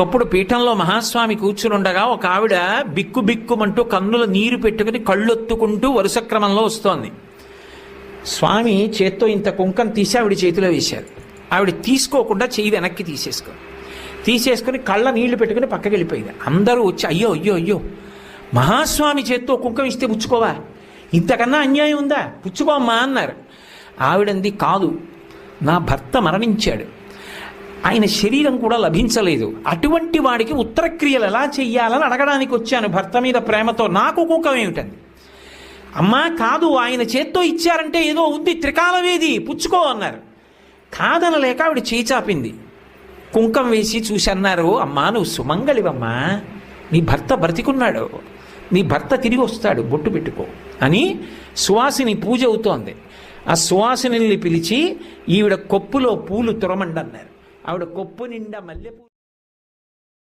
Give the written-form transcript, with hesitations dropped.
అప్పుడు పీఠంలో మహాస్వామి కూర్చునుండగా ఒక ఆవిడ బిక్కు బిక్కుమంటూ కన్నుల నీరు పెట్టుకుని కళ్ళొత్తుకుంటూ వరుస క్రమంలో వస్తోంది. స్వామి చేత్తో ఇంత కుంకం తీసి ఆవిడ చేతిలో వేశారు. ఆవిడ తీసుకోకుండా చెయ్యి వెనక్కి తీసేసుకొని కళ్ళ నీళ్లు పెట్టుకుని పక్కకి వెళ్ళిపోయింది. అందరూ వచ్చి అయ్యో అయ్యో అయ్యో మహాస్వామి చేత్తో కుంకం ఇస్తే పుచ్చుకోవా, ఇంతకన్నా అన్యాయం ఉందా, పుచ్చుకోమ్మా అన్నారు. ఆవిడంది కాదు, నా భర్త మరణించాడు, ఆయన శరీరం కూడా లభించలేదు, అటువంటి వాడికి ఉత్తరక్రియలు ఎలా చెయ్యాలని అడగడానికి వచ్చాను భర్త మీద ప్రేమతో, నాకు కుంకం ఏమిటండి. అమ్మా కాదు, ఆయన చేత్తో ఇచ్చారంటే ఏదో ఉంది, త్రికాలవేది, పుచ్చుకో అన్నారు. కాదనలేక ఆవిడ చేయి చాపింది. కుంకం వేసి చూసి అన్నారు, అమ్మా నువ్వు సుమంగళివమ్మా, నీ భర్త బ్రతికున్నాడు, నీ భర్త తిరిగి వస్తాడు, బొట్టు పెట్టుకో అని సువాసిని పూజ అవుతోంది. ఆ సువాసిని పిలిచి ఈవిడ కొప్పులో పూలు తురమండన్నారు. ఆవిడ కొప్పు నిండా మల్లెపూలు